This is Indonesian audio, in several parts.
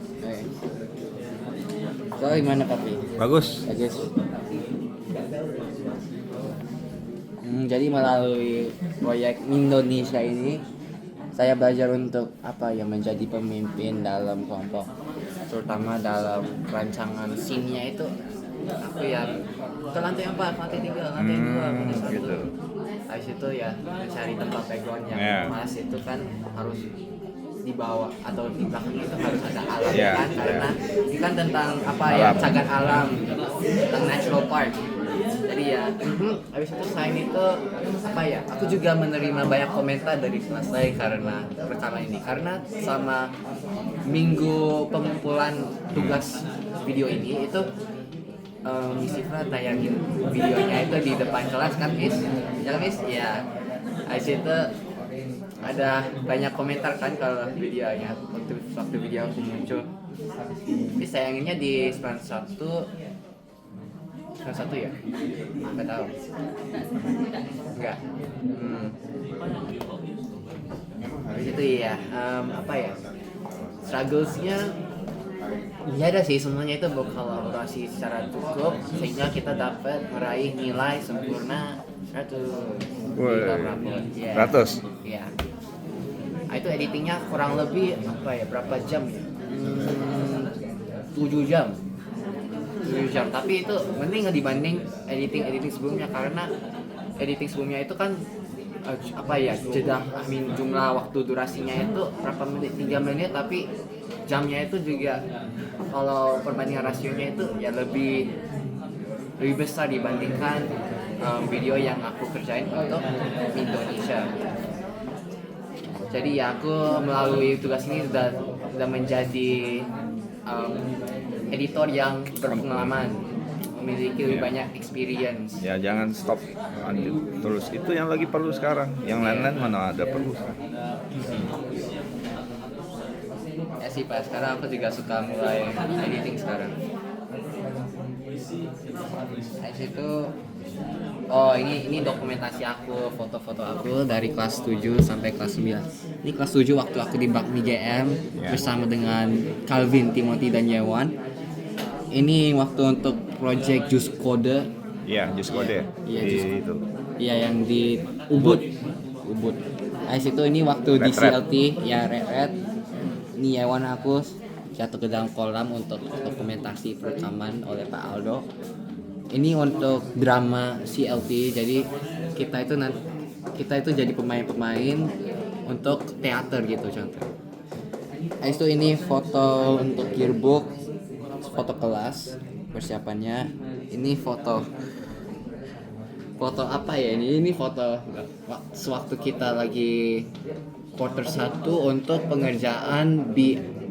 Oke. So gimana Kapi? Bagus. Bagus. Jadi melalui proyek Indonesia ini saya belajar untuk menjadi pemimpin dalam kelompok, terutama dalam rancangan scene-nya itu. Aku yang ke lantai 4, lantai 3, lantai 2, lantai 1 gitu. Habis itu ya mencari tempat background yang pas itu kan harus di bawah atau di belakang itu harus ada alam kan, karena ini kan tentang cagar alam, tentang natural park. Jadi ya habis itu selain itu aku juga menerima banyak komentar dari kelas saya karena rekaman ini, karena sama minggu pengumpulan tugas video ini itu Sifra tayangin videonya itu di depan kelas kan Miss? Ya Miss? Ya. Habis itu ada banyak komentar kan kalau videonya waktu video aku muncul. Tapi sayanginnya di 91 ya? Nggak tahu. Enggak. Habis itu ya strugglesnya ya ada sih, semuanya itu berkolaborasi secara cukup sehingga kita dapat meraih nilai sempurna 100 di rapor. 100? Iya. Itu editingnya kurang lebih berapa jam ya? 7 jam. 7 jam, tapi itu mending dibanding editing sebelumnya, karena editing sebelumnya itu kan jumlah waktu durasinya itu berapa menit, 3 menit, tapi jamnya itu juga kalau perbandingan rasionya itu ya lebih besar dibandingkan video yang aku kerjain untuk Indonesia. Jadi ya aku melalui tugas ini sudah menjadi editor yang berpengalaman, memiliki lebih banyak experience. Ya jangan stop, lanjut terus. Itu yang lagi perlu sekarang. Yang lain-lain mana ada perlu. Ya sih Pak, sekarang aku juga suka mulai editing sekarang. Habis itu ini dokumentasi aku, foto-foto aku dari kelas 7 sampai kelas 9. Ini kelas 7 waktu aku di Bakmi GM bersama dengan Calvin, Timothy, dan Yewan. Ini waktu untuk project Jus Code. Iya, Jus Code. Iya, itu. Iya, yang di Ubud. Habis itu ini waktu di CLT, ya Red. Ini Yewan aku jatuh ke dalam kolam untuk dokumentasi perekaman oleh Pak Aldo. Ini untuk drama CLT, jadi kita itu jadi pemain-pemain untuk teater gitu contoh. Habis itu ini foto untuk yearbook, foto kelas persiapannya. Ini foto apa ya ini? Ini foto sewaktu kita lagi quarter 1 untuk pengerjaan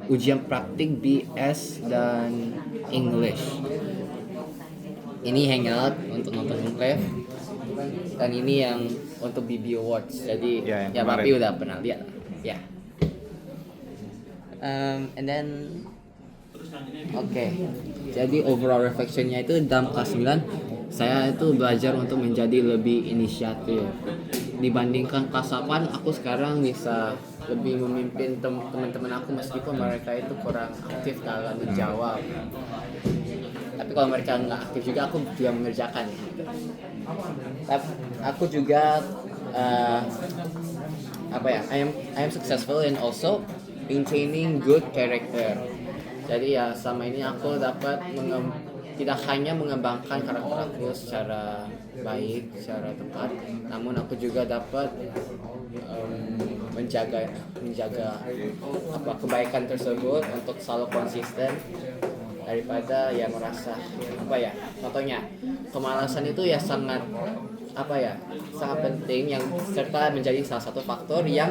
ujian praktik BS dan English. Ini hangout untuk nonton Conclave, dan ini yang untuk BB Awards. Jadi ya Papi udah pernah lihat ya. And then jadi overall reflectionnya itu dalam kelas 9 saya itu belajar untuk menjadi lebih inisiatif. Dibandingkan kelas 8, aku sekarang bisa lebih memimpin teman-teman aku meskipun mereka itu kurang aktif dalam menjawab. Tapi kalau mereka nggak aktif juga, aku juga mengerjakan. Tapi aku juga I am successful in also maintaining good character. Jadi ya sama ini aku dapat tidak hanya mengembangkan karakter aku secara baik, secara tepat, namun aku juga dapat menjaga kebaikan tersebut untuk selalu konsisten, daripada ya merasa contohnya kemalasan itu ya sangat penting, yang serta menjadi salah satu faktor yang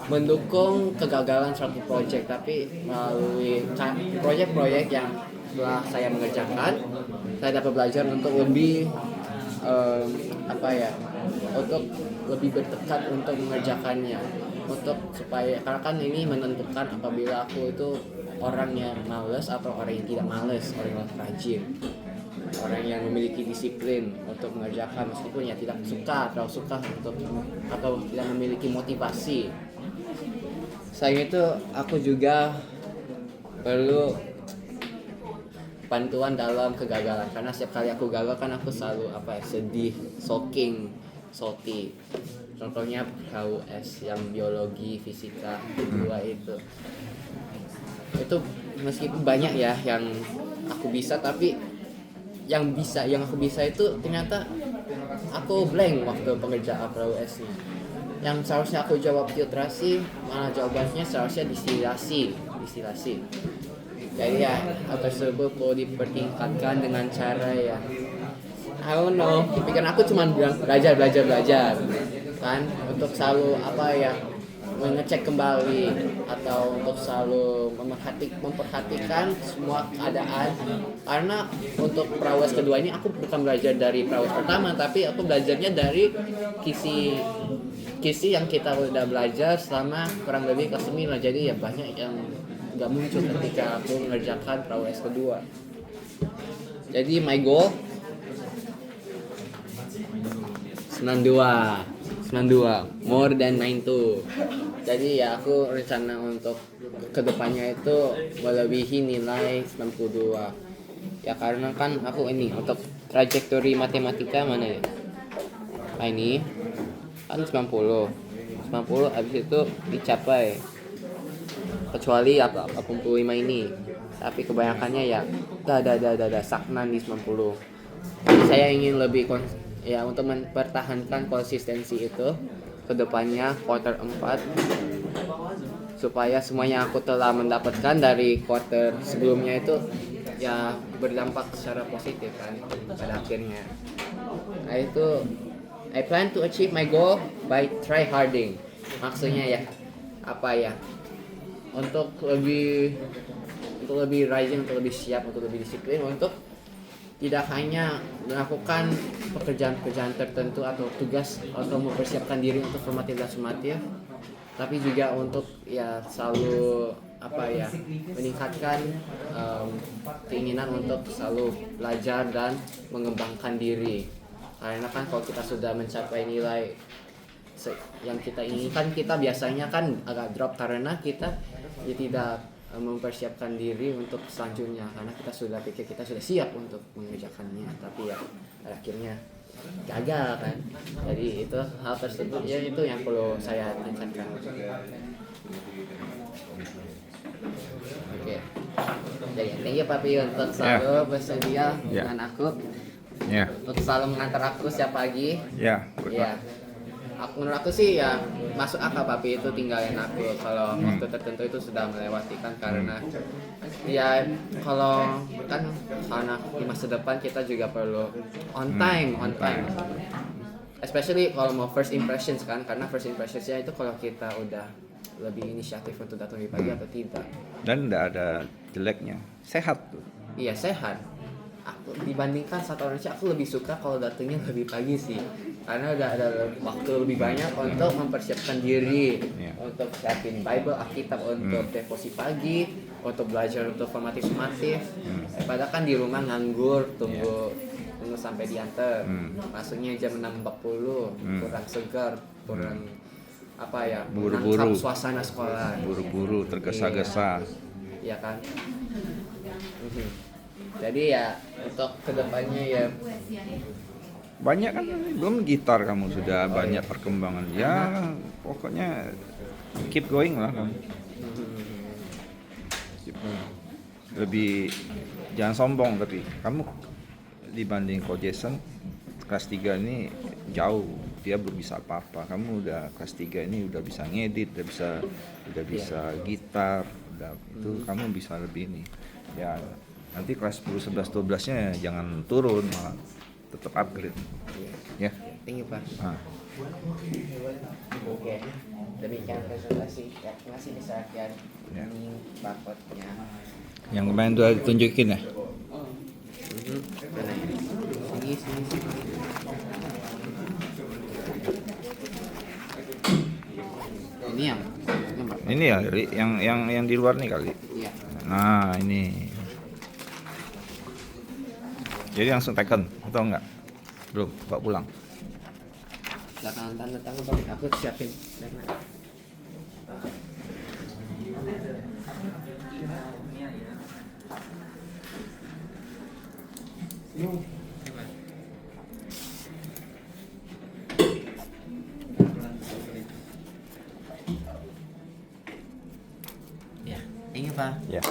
mendukung kegagalan suatu proyek. Tapi melalui proyek-proyek yang setelah saya mengerjakan, saya dapat belajar untuk lebih untuk lebih bertekad untuk mengerjakannya, karena kan ini menentukan apabila aku itu orang yang malas atau orang yang tidak malas, orang yang rajin, orang yang memiliki disiplin untuk mengerjakan meskipun ya tidak terlalu suka atau tidak memiliki motivasi. Selain itu aku juga perlu bantuan dalam kegagalan, karena setiap kali aku gagal kan aku selalu sedih, salty. Contohnya HUS yang biologi, fisika kedua itu meskipun banyak ya yang aku bisa, tapi yang aku bisa itu ternyata aku blank waktu pengerjaan HUS-nya. Yang seharusnya aku jawab filtrasi, malah jawabannya seharusnya distilasi. Jadi ya hal tersebut perlu dipertingkatkan dengan cara ya I don't know, pikiran aku cuma bilang belajar kan, untuk selalu mengecek kembali atau untuk selalu memperhatikan semua keadaan. Karena untuk Prawes kedua ini aku bukan belajar dari Prawes pertama, tapi aku belajarnya dari kisi yang kita udah belajar selama kurang lebih kelas 9. Jadi ya banyak yang nggak muncul ketika aku mengerjakan Prawes kedua. Jadi my goal 92 more than 92. Jadi ya aku rencana untuk kedepannya itu melebihi nilai 92 ya, karena kan aku ini untuk trajektori matematika mana ya, ini kan 90 habis itu dicapai, kecuali 85 ini, tapi kebanyakannya ya stagnan di 90. Jadi saya ingin lebih untuk mempertahankan konsistensi itu kedepannya quarter 4, supaya semuanya aku telah mendapatkan dari quarter sebelumnya itu ya berdampak secara positif kan pada akhirnya. Nah itu I plan to achieve my goal by try harding. Maksudnya ya untuk lebih rajin, untuk lebih siap, untuk lebih disiplin, untuk tidak hanya melakukan pekerjaan-pekerjaan tertentu atau tugas atau mempersiapkan diri untuk formatif dan sumatif, tapi juga untuk ya selalu meningkatkan keinginan untuk selalu belajar dan mengembangkan diri. Karena kan kalau kita sudah mencapai nilai yang kita inginkan, kita biasanya kan agak drop karena kita ya tidak mempersiapkan diri untuk selanjutnya, karena kita sudah pikir kita sudah siap untuk mengerjakannya, tapi ya akhirnya gagal kan. Jadi itu hal tersebut ya, itu yang perlu saya tingkatkan. Oke. Jadi thank you Papi untuk selalu bersedia dengan aku, untuk selalu mengantar aku setiap pagi. Menurut aku sih ya masuk akal Papi itu tinggalin aku kalau waktu tertentu itu sudah melewati kan, karena ya kalau kan karena di masa depan kita juga perlu on time, especially kalau mau first impressions kan, karena first impressionsnya itu kalau kita udah lebih inisiatif untuk datang lebih pagi atau tidak, dan tidak ada jeleknya, sehat tuh. Iya sehat. Aku dibandingkan satu orang sih, aku lebih suka kalau datangnya lebih pagi sih, karena udah ada waktu lebih banyak untuk mempersiapkan diri, untuk siapin Bible, Alkitab untuk devosi pagi, untuk belajar untuk formatif sumatif. Padahal kan di rumah nganggur, tunggu sampai diantar, masuknya jam 6.40, kurang segar, kurang buru-buru, suasana sekolah, buru-buru, tergesa-gesa. Iya kan. Jadi ya untuk kedepannya ya banyak kan, belum gitar kamu sudah banyak perkembangan ya, pokoknya keep going lah kamu. Lebih jangan sombong, tapi kamu dibanding Ko Jason kelas 3 ini jauh, dia belum bisa apa-apa. Kamu udah kelas 3 ini udah bisa ngedit, udah bisa gitar, itu kamu bisa lebih ini ya. Nanti kelas 10, 11, 12-nya jangan turun, malah tetap upgrade. Ya. Thank you Pak. Oke. Demikian presentasi. Ya, terima kasih disaksikan. Ini barcode-nya. Yang kemarin tuh ditunjukin ya. Sini. Ini yang di luar nih kali. Iya. Nah, ini. Jadi langsung taken atau enggak? Belum, bawa pulang. Belakang tanda tangan Pak, aku siapin. Ya, thank you Pak. Ya.